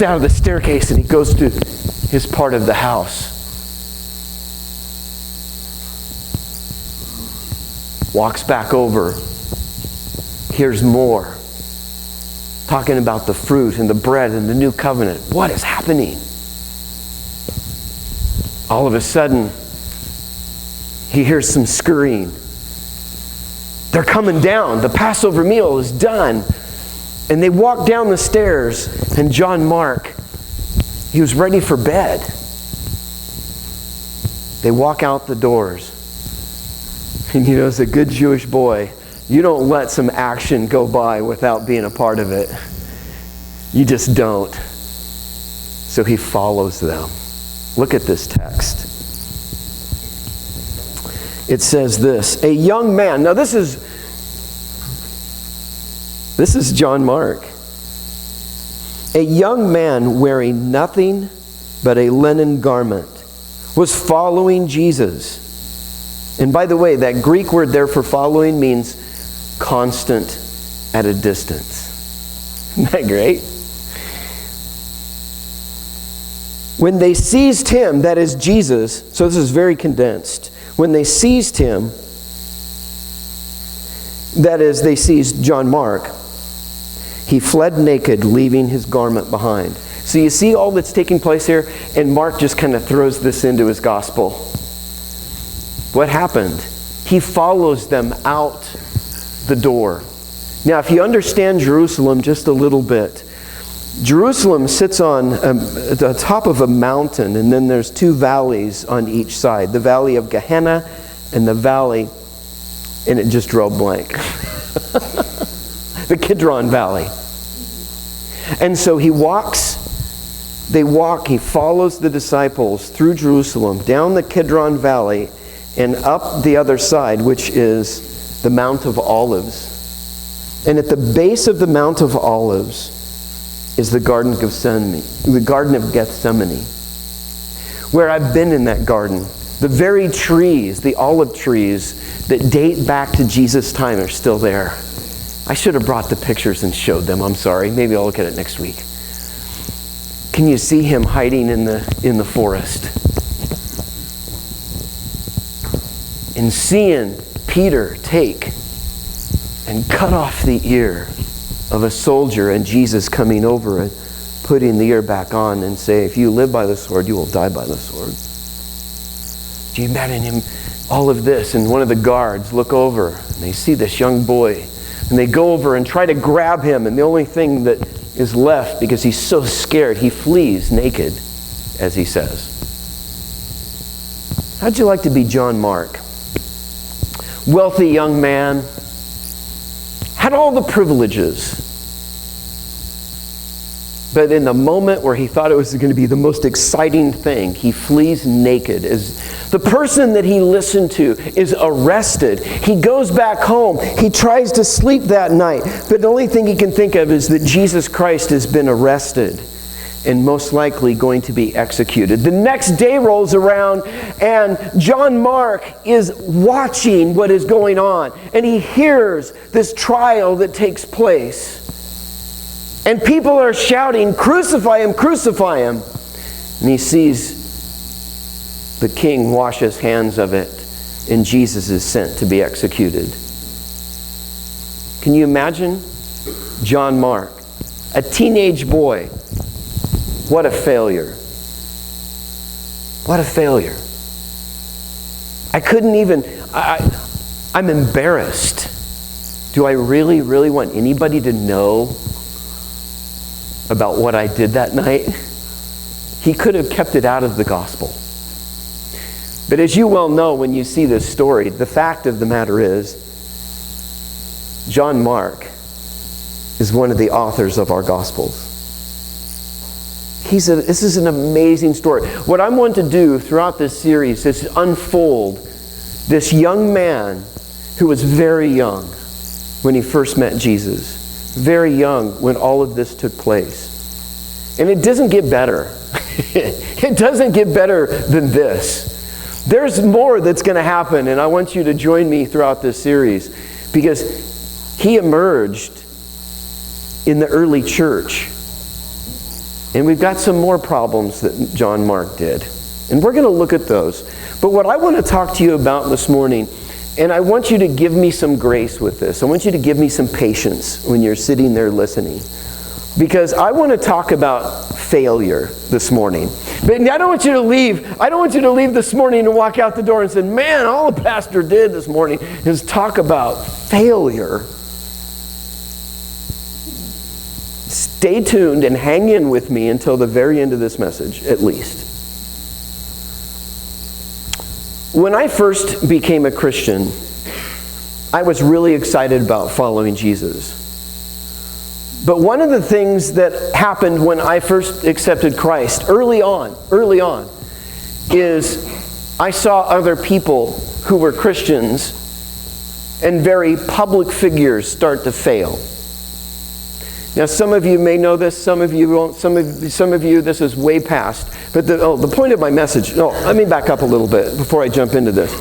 out of the staircase and he goes to his part of the house. Walks back over. Here's more. Talking about the fruit and the bread and the new covenant. What is happening? All of a sudden, he hears some scurrying. They're coming down. The Passover meal is done. And they walk down the stairs, and John Mark, he was ready for bed. They walk out the doors. And you know, as a good Jewish boy, you don't let some action go by without being a part of it. You just don't. So he follows them. Look at this text. It says this, a young man. Now this is John Mark. A young man wearing nothing but a linen garment was following Jesus. And by the way, that Greek word there for following means constant at a distance. Isn't that great? When they seized him, that is Jesus, so this is very condensed. When they seized him, that is, they seized John Mark, he fled naked, leaving his garment behind. So you see all that's taking place here, and Mark just kind of throws this into his gospel. What happened? He follows them out the door. Now, if you understand Jerusalem just a little bit, Jerusalem sits on the top of a mountain, and then there's two valleys on each side. The valley of Gehenna and the valley, and it just drew a blank. The Kidron Valley. And so he follows the disciples through Jerusalem, down the Kidron Valley, and up the other side, which is the Mount of Olives. And at the base of the Mount of Olives is the Garden of Gethsemane, where I've been in that garden. The very trees, the olive trees that date back to Jesus' time are still there. I should have brought the pictures and showed them. I'm sorry. Maybe I'll look at it next week. Can you see him hiding in the forest? And seeing Peter take and cut off the ear of a soldier, and Jesus coming over and putting the ear back on and say, if you live by the sword, you will die by the sword. Do you imagine him, all of this, and one of the guards look over and they see this young boy, and they go over and try to grab him, and the only thing that is left, because he's so scared, he flees naked, as he says. How'd you like to be John Mark? Wealthy young man, had all the privileges. But in the moment where he thought it was going to be the most exciting thing, he flees naked. As the person that he listened to is arrested. He goes back home. He tries to sleep that night. But the only thing he can think of is that Jesus Christ has been arrested and most likely going to be executed. The next day rolls around, and John Mark is watching what is going on. And he hears this trial that takes place. And people are shouting, crucify him, crucify him. And he sees the king wash his hands of it, and Jesus is sent to be executed. Can you imagine John Mark, a teenage boy? What a failure. What a failure. I couldn't even, I'm embarrassed. Do I really, really want anybody to know about what I did that night? He could have kept it out of the gospel. But as you well know, when you see this story, the fact of the matter is, John Mark is one of the authors of our gospels. This is an amazing story. What I want to do throughout this series is unfold this young man who was very young when he first met Jesus. Very young when all of this took place. And it doesn't get better. It doesn't get better than this. There's more that's going to happen, and I want you to join me throughout this series, because he emerged in the early church. And we've got some more problems that John Mark did. And we're going to look at those. But what I want to talk to you about this morning, and I want you to give me some grace with this. I want you to give me some patience when you're sitting there listening. Because I want to talk about failure this morning. But I don't want you to leave. I don't want you to leave this morning and walk out the door and say, man, all the pastor did this morning is talk about failure. Stay tuned and hang in with me until the very end of this message, at least. When I first became a Christian, I was really excited about following Jesus. But one of the things that happened when I first accepted Christ, early on, is I saw other people who were Christians and very public figures start to fail. Now, some of you may know this, some of you won't. Some of you, this is way past. But the point of my message, let me back up a little bit before I jump into this.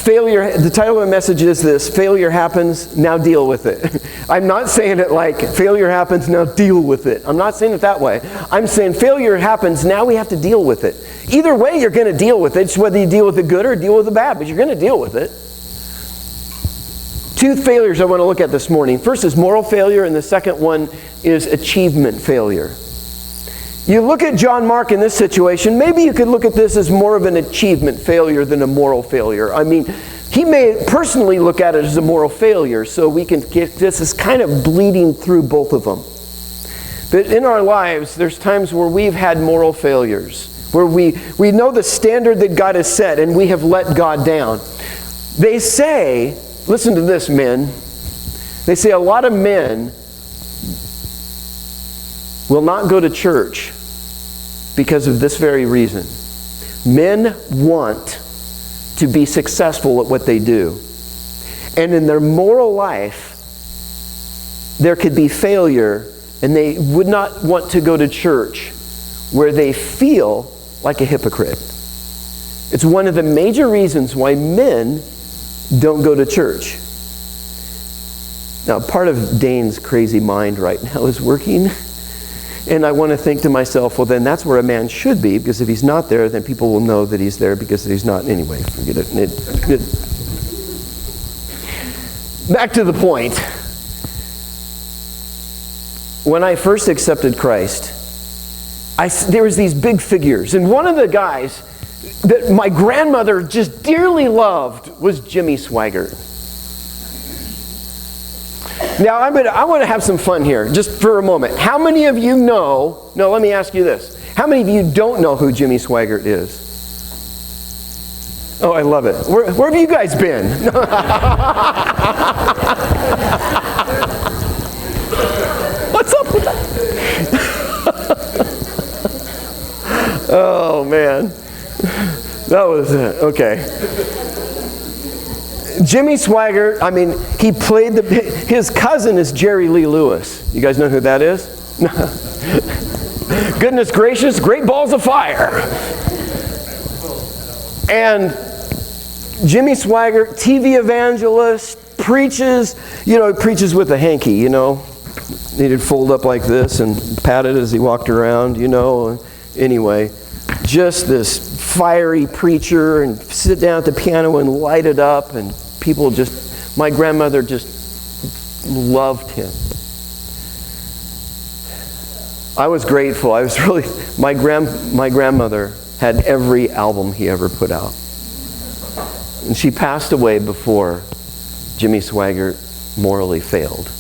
Failure, the title of my message is this: failure happens, now deal with it. I'm not saying it like, failure happens, now deal with it. I'm not saying it that way. I'm saying failure happens, now we have to deal with it. Either way, you're going to deal with it. It's whether you deal with the good or deal with the bad, but you're going to deal with it. Two failures I want to look at this morning. First is moral failure, and the second one is achievement failure. You look at John Mark in this situation, maybe you could look at this as more of an achievement failure than a moral failure. I mean, he may personally look at it as a moral failure, so we can get this is kind of bleeding through both of them. But in our lives, there's times where we've had moral failures, where we know the standard that God has set and we have let God down. They say, listen to this, men, they say a lot of men will not go to church because of this very reason. Men want to be successful at what they do. And in their moral life, there could be failure, and they would not want to go to church where they feel like a hypocrite. It's one of the major reasons why men don't go to church. Now, part of Dane's crazy mind right now is working. And I want to think to myself, well, then that's where a man should be, because if he's not there, then people will know that he's there because he's not. Anyway, forget it. Back to the point. When I first accepted Christ, there was these big figures. And one of the guys that my grandmother just dearly loved was Jimmy Swaggart. Now, I want to have some fun here, just for a moment. How many of you know, no, let me ask you this. How many of you don't know who Jimmy Swaggart is? Oh, I love it. Where have you guys been? What's up with that? Oh, man. That was it. Okay. Jimmy Swaggart, I mean, he played his cousin is Jerry Lee Lewis. You guys know who that is? Goodness gracious, great balls of fire. And Jimmy Swaggart, TV evangelist, preaches, he preaches with a hanky, He'd fold up like this and pat it as he walked around, Anyway, just this fiery preacher, and sit down at the piano and light it up, and people my grandmother just loved him. I was grateful. I was really, my grandmother had every album he ever put out. And she passed away before Jimmy Swaggart morally failed.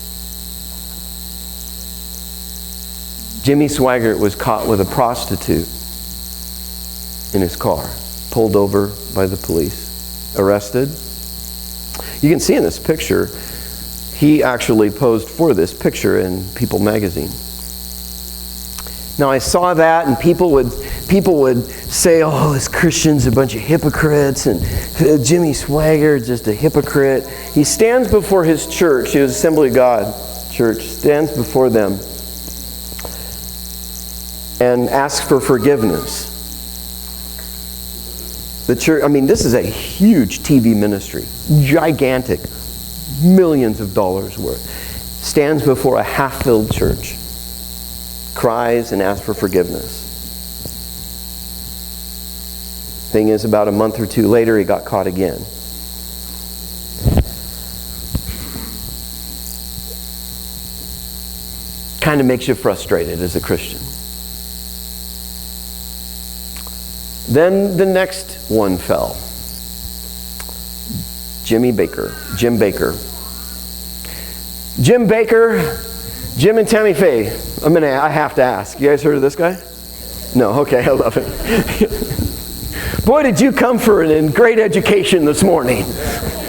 Jimmy Swaggart was caught with a prostitute in his car, pulled over by the police, arrested. You can see in this picture, he actually posed for this picture in People magazine. Now, I saw that, and people would say, oh, this Christian's a bunch of hypocrites, and Jimmy Swaggart, just a hypocrite. He stands before his church, his Assembly of God church, stands before them and asks for forgiveness. The church, this is a huge TV ministry, gigantic, millions of dollars worth. Stands before a half-filled church, cries and asks for forgiveness. Thing is, about a month or two later, he got caught again. Kind of makes you frustrated as a Christian. Then the next one fell. Jim Bakker. Jim and Tammy Faye. I have to ask. You guys heard of this guy? No, okay, I love it. Boy, did you come for a great education this morning.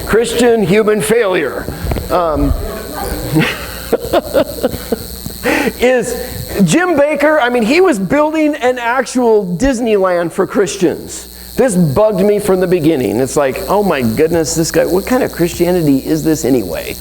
Christian human failure. Is Jim Bakker, he was building an actual Disneyland for Christians. This bugged me from the beginning. It's like, oh my goodness, this guy, what kind of Christianity is this anyway?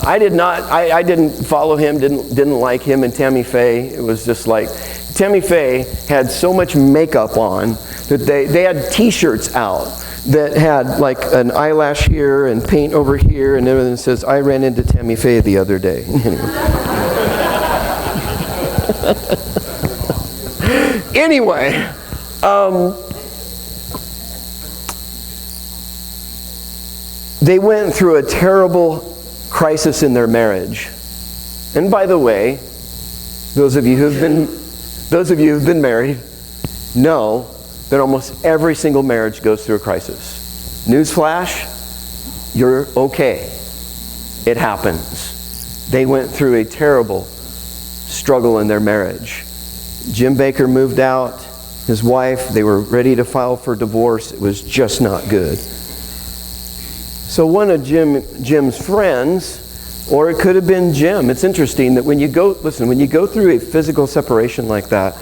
I didn't follow him, didn't like him and Tammy Faye. It was just like, Tammy Faye had so much makeup on that they had t-shirts out that had like an eyelash here and paint over here and everything that says, I ran into Tammy Faye the other day. Anyway, they went through a terrible crisis in their marriage. And by the way, those of you who've been married know that almost every single marriage goes through a crisis. Newsflash, you're okay. It happens. They went through a terrible struggle in their marriage. Jim Bakker moved out. His wife, they were ready to file for divorce. It was just not good. So one of Jim's friends, or it could have been Jim. It's interesting that when you go through a physical separation like that,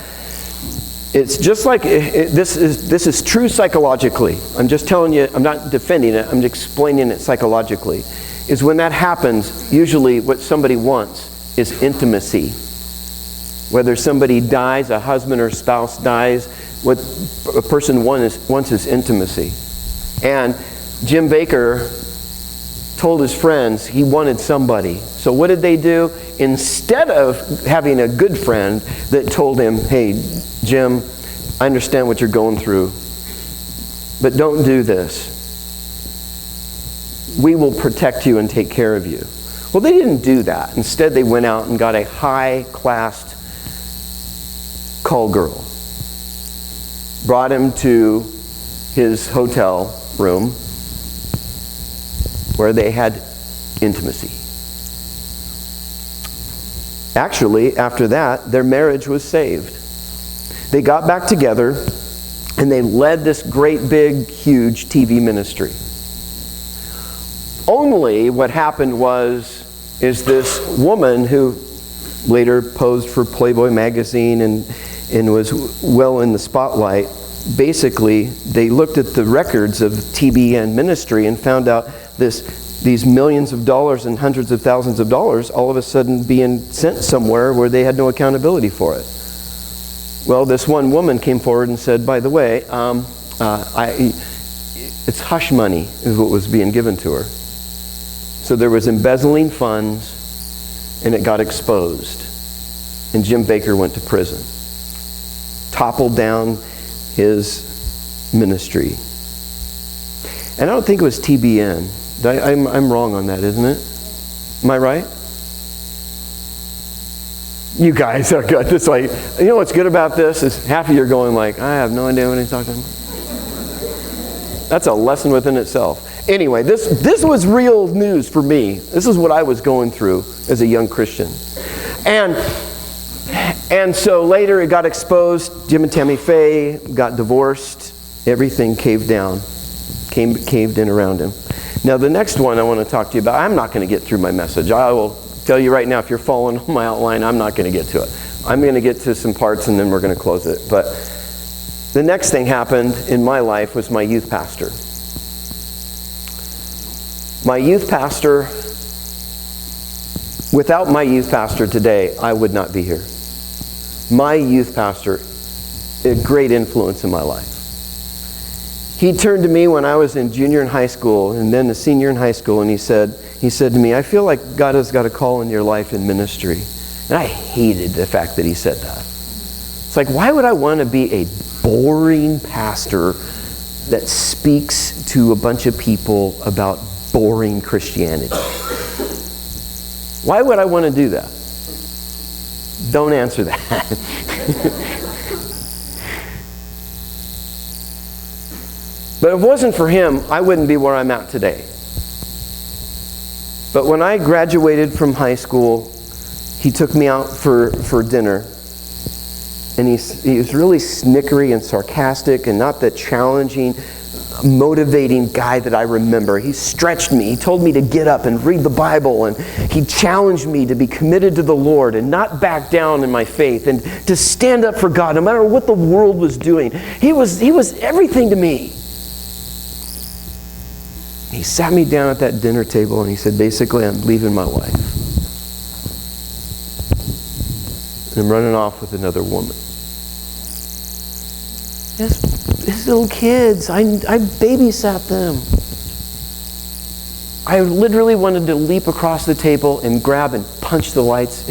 it's just like this is true psychologically. I'm just telling you, I'm not defending it, I'm explaining it psychologically. Is when that happens, usually what somebody wants is intimacy. Whether somebody dies, a husband or spouse dies, what a person wants is intimacy. And Jim Bakker told his friends he wanted somebody. So what did they do? Instead of having a good friend that told him, hey, Jim, I understand what you're going through, but don't do this. We will protect you and take care of you. Well, they didn't do that. Instead, they went out and got a high-classed call girl. Brought him to his hotel room where they had intimacy. Actually, after that, their marriage was saved. They got back together and they led this great big, huge TV ministry. Only what happened is this woman who later posed for Playboy magazine and was well in the spotlight. Basically, they looked at the records of TBN ministry and found out these millions of dollars and hundreds of thousands of dollars all of a sudden being sent somewhere where they had no accountability for it. Well, this one woman came forward and said, by the way, it's hush money is what was being given to her. So there was embezzling funds and it got exposed. And Jim Bakker went to prison. Toppled down his ministry. And I don't think it was TBN. I'm wrong on that, isn't it? Am I right? You guys are good. This way, you know what's good about this is half of you are going like, I have no idea what he's talking about. That's a lesson within itself. Anyway, this was real news for me. This is what I was going through as a young Christian. And so later it got exposed. Jim and Tammy Faye got divorced. Everything caved in around him. Now the next one I want to talk to you about, I'm not going to get through my message. I will tell you right now, if you're following my outline, I'm not going to get to it. I'm going to get to some parts and then we're going to close it. But the next thing happened in my life was my youth pastor. My youth pastor, without my youth pastor today, I would not be here. My youth pastor, a great influence in my life. He turned to me when I was in junior in high school and then a senior in high school, and he said to me, I feel like God has got a call in your life in ministry. And I hated the fact that he said that. It's like, why would I want to be a boring pastor that speaks to a bunch of people about boring Christianity? Why would I want to do that? Don't answer that. But if it wasn't for him, I wouldn't be where I'm at today. But when I graduated from high school, he took me out for dinner. And he was really snickery and sarcastic and not the challenging, motivating guy that I remember. He stretched me. He told me to get up and read the Bible. And he challenged me to be committed to the Lord and not back down in my faith and to stand up for God no matter what the world was doing. He was everything to me. He sat me down at that dinner table and he said, basically, I'm leaving my wife. And I'm running off with another woman. His little kids, I babysat them. I literally wanted to leap across the table and grab and punch the lights